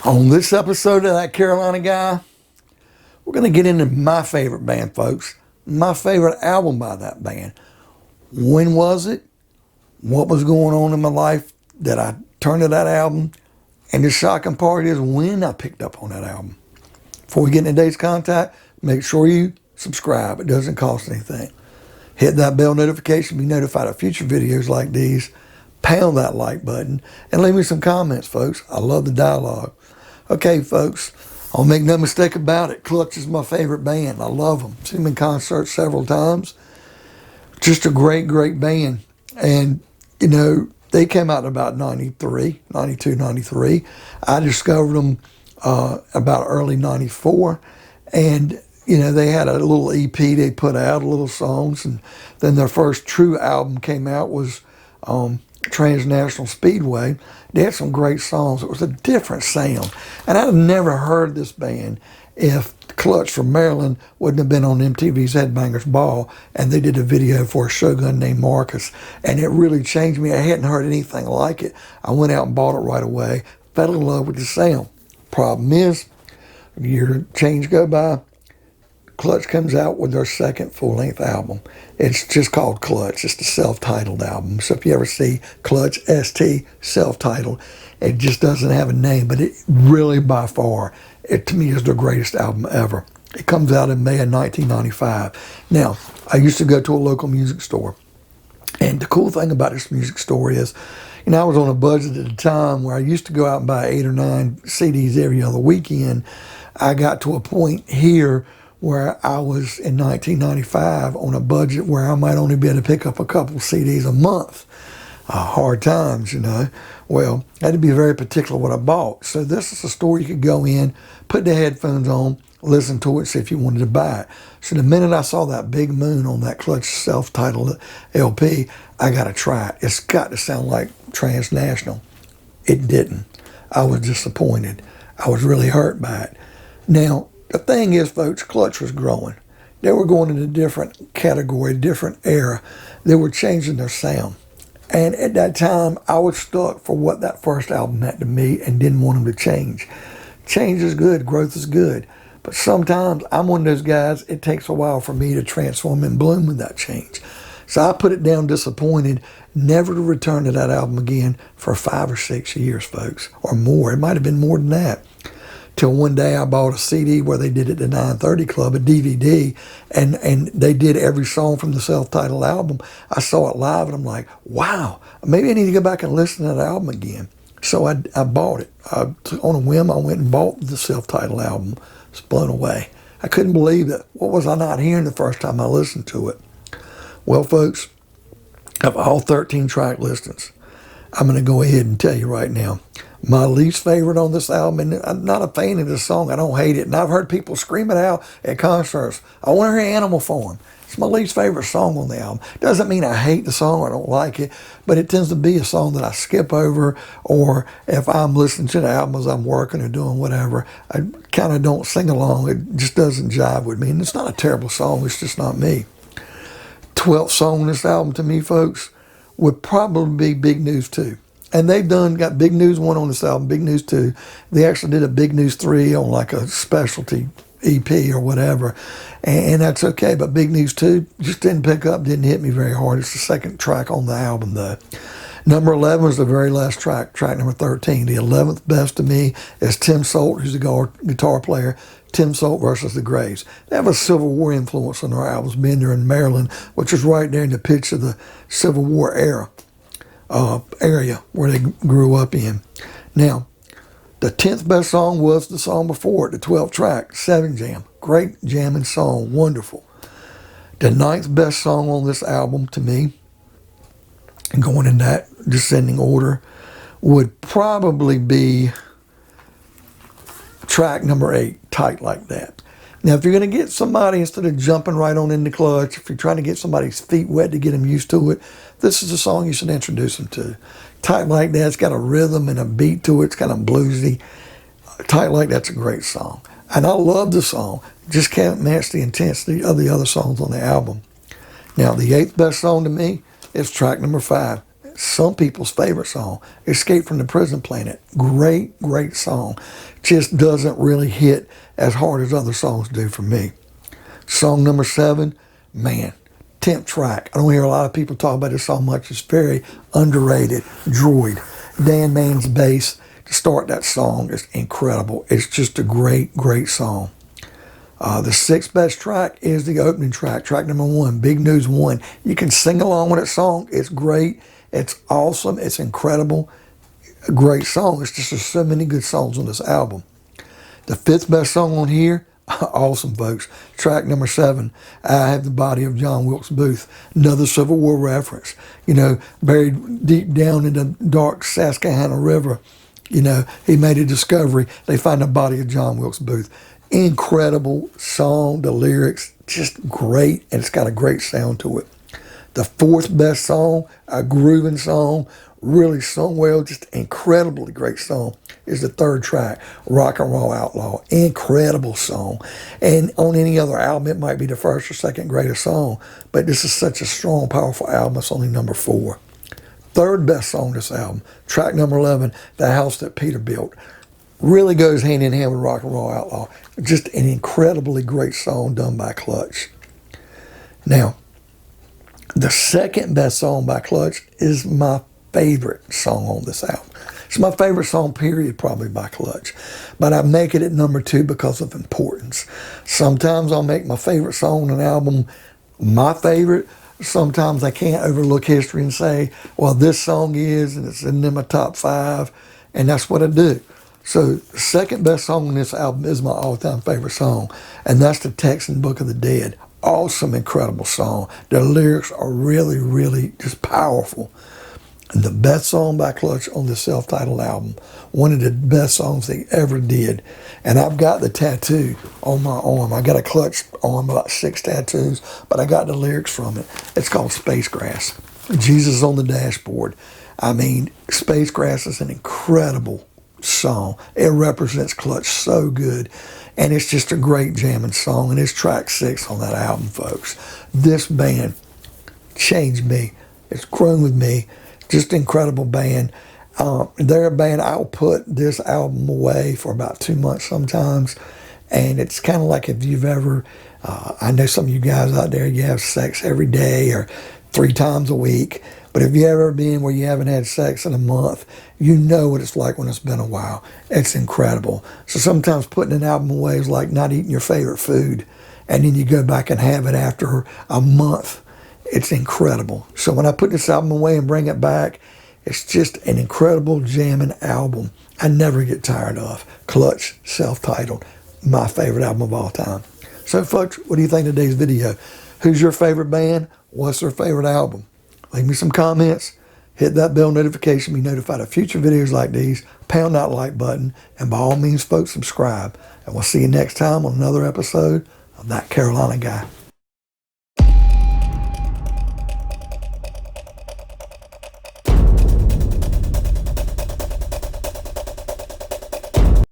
On this episode of That Carolina Guy, we're going to get into my favorite band, folks. My favorite album by that band. When was it? What was going on in my life that I turned to that album? And the shocking part is when I picked up on that album. Before we get into today's contact, make sure you subscribe. It doesn't cost anything. Hit that bell notification to be notified of future videos like these. Pound that like button and leave me some comments, folks. I love the dialogue. Okay, folks, I'll make no mistake about it. Clutch is my favorite band. I love them. Seen them in concert several times. Just a great, great band. And, you know, they came out in about 92, 93. I discovered them about early 94. And, you know, they had a little EP they put out, little songs. And then their first true album came out was Transnational Speedway. They had some great songs. It was a different sound. And I'd have never heard this band if Clutch from Maryland wouldn't have been on MTV's Headbangers Ball and they did a video for a shogun named Marcus. And it really changed me. I hadn't heard anything like it. I went out and bought it right away. Fell in love with the sound. Problem is, a year change go by, Clutch comes out with their second full-length album. It's just called Clutch. It's the self-titled album. So if you ever see Clutch, ST, self-titled, it just doesn't have a name, but it really, by far, it to me is their greatest album ever. It comes out in May of 1995. Now, I used to go to a local music store, and the cool thing about this music store is, you know, I was on a budget at the time where I used to go out and buy 8 or 9 CDs every other weekend. I got to a point here where I was in 1995 on a budget where I might only be able to pick up a couple CDs a month. Hard times, you know. Well, I had to be very particular what I bought. So this is a store you could go in, put the headphones on, listen to it, see if you wanted to buy it. So the minute I saw that big moon on that Clutch self-titled LP, I got to try it. It's got to sound like Transnational. It didn't. I was disappointed. I was really hurt by it. Now, the thing is, folks, Clutch was growing. They were going in a different category, different era. They were changing their sound. And at that time, I was stuck for what that first album meant to me and didn't want them to change. Change is good. Growth is good. But sometimes I'm one of those guys, it takes a while for me to transform and bloom with that change. So I put it down disappointed, never to return to that album again for 5 or 6 years, folks, or more. It might have been more than that. Till one day I bought a CD where they did it at the 930 Club, a DVD, and they did every song from the self-titled album. I saw it live and I'm like, wow, maybe I need to go back and listen to that album again. So I bought it. On a whim, I went and bought the self-titled album. I was blown away. I couldn't believe it. What was I not hearing the first time I listened to it? Well, folks, of all 13 track listings, I'm going to go ahead and tell you right now, my least favorite on this album, and I'm not a fan of this song. I don't hate it. And I've heard people scream it out at concerts. I want to hear Animal Farm. It's my least favorite song on the album. Doesn't mean I hate the song or I don't like it, but it tends to be a song that I skip over, or if I'm listening to the album as I'm working or doing whatever, I kind of don't sing along. It just doesn't jive with me. And it's not a terrible song. It's just not me. 12th song on this album to me, folks, would probably be Big News 2. And they've got Big News 1 on this album, Big News 2. They actually did a Big News 3 on like a specialty EP or whatever. And that's okay. But Big News 2 just didn't pick up, didn't hit me very hard. It's the second track on the album, though. Number 11 was the very last track, track number 13. The 11th best to me is Tim Solt, who's a guitar player. Tim Solt versus the Graves. They have a Civil War influence on their albums, being there in Maryland, which is right there in the pitch of the Civil War era. Area where they grew up in. Now, the 10th best song was the song before it, the 12th track, 7 Jam. Great jamming song, wonderful. The 9th best song on this album to me, and going in that descending order, would probably be track number 8, Tight Like That. Now, if you're going to get somebody, instead of jumping right on into Clutch, if you're trying to get somebody's feet wet to get them used to it, this is a song you should introduce them to. Tight Like That, it's got a rhythm and a beat to it. It's kind of bluesy. Tight Like That's a great song. And I love the song. Just can't match the intensity of the other songs on the album. Now, the 8th best song to me is track number 5, some people's favorite song, Escape from the Prison Planet. Great, great song. Just doesn't really hit as hard as other songs do for me. Song number 7, man, 10th track. I don't hear a lot of people talk about this song much. It's very underrated. Droid. Dan Mann's bass to start that song is incredible. It's just a great, great song. The 6th best track is the opening track, track number 1, Big News 1. You can sing along with that song. It's great. It's awesome. It's incredible. A great song. It's just there's so many good songs on this album. The 5th best song on here, awesome, folks. Track number 7, I Have the Body of John Wilkes Booth. Another Civil War reference. You know, buried deep down in the dark Susquehanna River, you know, he made a discovery. They find the body of John Wilkes Booth. Incredible song. The lyrics, just great, and it's got a great sound to it. The 4th best song, a grooving song, really sung well, just incredibly great song, is the 3rd track, Rock and Roll Outlaw. Incredible song. And on any other album, it might be the 1st or 2nd greatest song, but this is such a strong, powerful album. It's only number 4. 3rd best song on this album, track number 11, The House That Peter Built. Really goes hand in hand with Rock and Roll Outlaw. Just an incredibly great song done by Clutch. Now, the 2nd best song by Clutch is my favorite song on this album. It's my favorite song, period, probably by Clutch. But I make it at number 2 because of importance. Sometimes I'll make my favorite song on an album my favorite. Sometimes I can't overlook history and say, well, this song is, and it's in my top 5, and that's what I do. So the 2nd best song on this album is my all-time favorite song, and that's the Texan Book of the Dead. Awesome, incredible song. The lyrics are really, really just powerful. And the best song by Clutch on the self-titled album, one of the best songs they ever did. And I've got the tattoo on my arm. I got a Clutch arm, about 6 tattoos, but I got the lyrics from it. It's called Space Grass. Jesus on the Dashboard. I mean, Space Grass is an incredible song. It represents Clutch so good. And it's just a great jamming song. And it's track 6 on that album, folks. This band changed me. It's grown with me. Just incredible band. They're a band, I'll put this album away for about 2 months sometimes. And it's kind of like if you've ever, I know some of you guys out there, you have sex every day or 3 times a week. But if you've ever been where you haven't had sex in a month, you know what it's like when it's been a while. It's incredible. So sometimes putting an album away is like not eating your favorite food, and then you go back and have it after a month. It's incredible. So when I put this album away and bring it back, it's just an incredible jamming album I never get tired of. Clutch, self-titled, my favorite album of all time. So folks, what do you think of today's video? Who's your favorite band? What's their favorite album? Leave me some comments. Hit that bell notification to be notified of future videos like these. Pound that like button. And by all means, folks, subscribe. And we'll see you next time on another episode of That Carolina Guy.